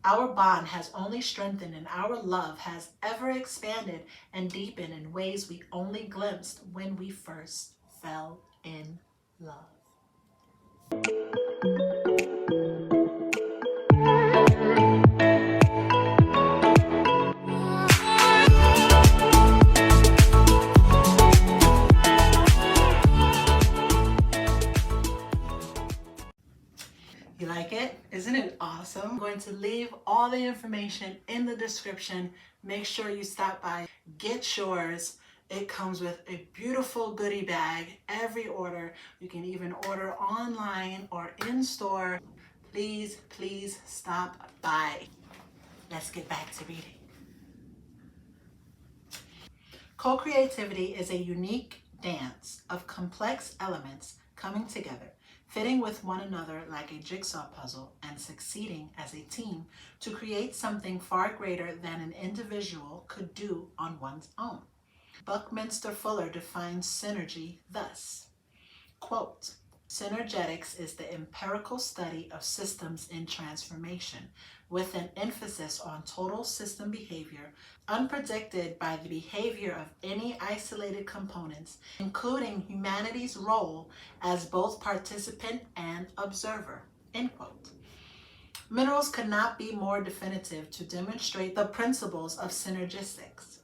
Our bond has only strengthened and our love has ever expanded and deepened in ways we only glimpsed when we first fell in love. You like it? Isn't it awesome? I'm going to leave all the information in the description. Make sure you stop by, get yours. It comes with a beautiful goodie bag. Every order, you can even order online or in store. Please, please stop by. Let's get back to reading. Co-creativity is a unique dance of complex elements coming together, fitting with one another like a jigsaw puzzle, and succeeding as a team to create something far greater than an individual could do on one's own. Buckminster Fuller defines synergy thus, quote, "Synergetics is the empirical study of systems in transformation, with an emphasis on total system behavior, unpredicted by the behavior of any isolated components, including humanity's role as both participant and observer." End quote. Minerals could not be more definitive to demonstrate the principles of synergistics.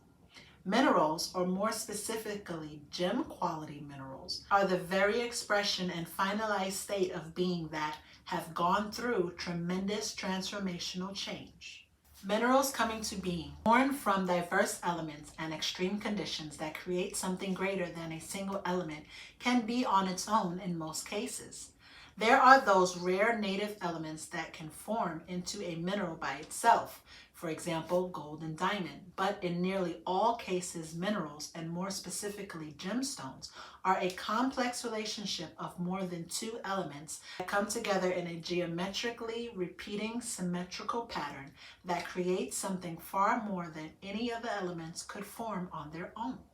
Minerals, or more specifically gem quality minerals, are the very expression and finalized state of being that have gone through tremendous transformational change. Minerals coming to being, born from diverse elements and extreme conditions that create something greater than a single element, can be on its own in most cases. There are those rare native elements that can form into a mineral by itself, for example, gold and diamond, but in nearly all cases, minerals, and more specifically gemstones, are a complex relationship of more than two elements that come together in a geometrically repeating symmetrical pattern that creates something far more than any of the elements could form on their own.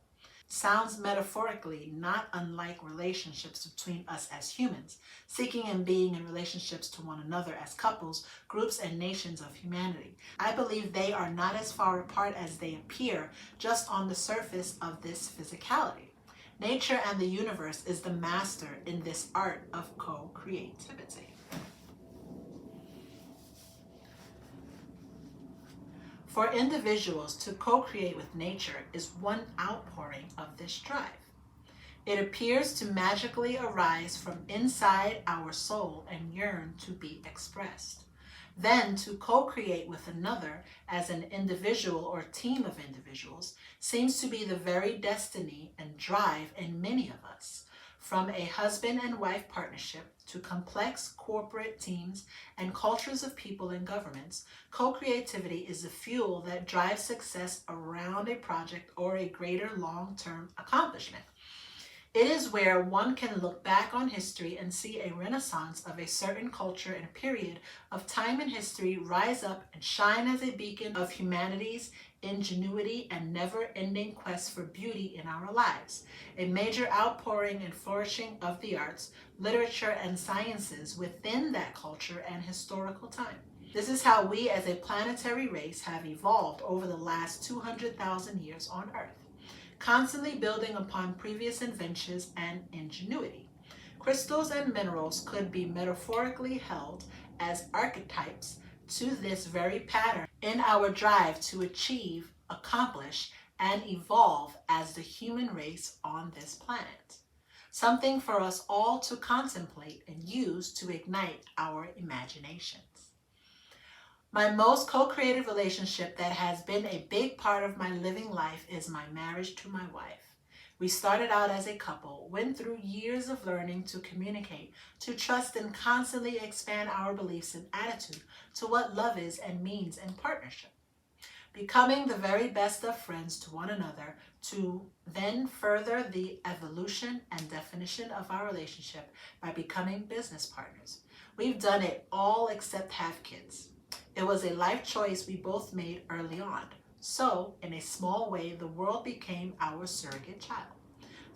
Sounds metaphorically not unlike relationships between us as humans, seeking and being in relationships to one another as couples, groups, and nations of humanity. I believe they are not as far apart as they appear just on the surface of this physicality. Nature and the universe is the master in this art of co-creativity. For individuals to co-create with nature is one outpouring of this drive. It appears to magically arise from inside our soul and yearn to be expressed. Then to co-create with another as an individual or team of individuals seems to be the very destiny and drive in many of us. From a husband and wife partnership to complex corporate teams and cultures of people and governments, co-creativity is the fuel that drives success around a project or a greater long-term accomplishment. It is where one can look back on history and see a renaissance of a certain culture and period of time in history rise up and shine as a beacon of humanity's ingenuity and never-ending quest for beauty in our lives, a major outpouring and flourishing of the arts, literature, and sciences within that culture and historical time. This is how we as a planetary race have evolved over the last 200,000 years on Earth, constantly building upon previous inventions and ingenuity. Crystals and minerals could be metaphorically held as archetypes to this very pattern in our drive to achieve, accomplish, and evolve as the human race on this planet. Something for us all to contemplate and use to ignite our imaginations. My most co-creative relationship that has been a big part of my living life is my marriage to my wife. We started out as a couple, went through years of learning to communicate, to trust, and constantly expand our beliefs and attitude to what love is and means in partnership. Becoming the very best of friends to one another, to then further the evolution and definition of our relationship by becoming business partners. We've done it all except have kids. It was a life choice we both made early on. So, in a small way, the world became our surrogate child.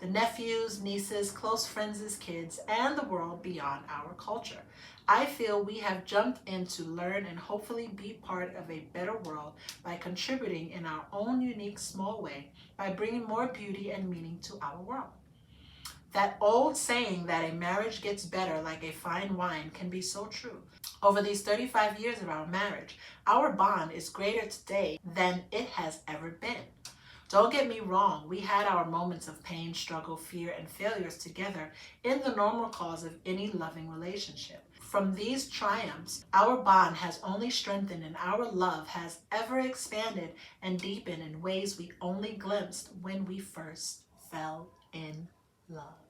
the nephews, nieces, close friends' kids, and the world beyond our culture. I feel we have jumped in to learn and hopefully be part of a better world by contributing in our own unique small way by bringing more beauty and meaning to our world. That old saying that a marriage gets better like a fine wine can be so true. Over these 35 years of our marriage, our bond is greater today than it has ever been. Don't get me wrong, we had our moments of pain, struggle, fear, and failures together in the normal course of any loving relationship. From these triumphs, our bond has only strengthened and our love has ever expanded and deepened in ways we only glimpsed when we first fell in love.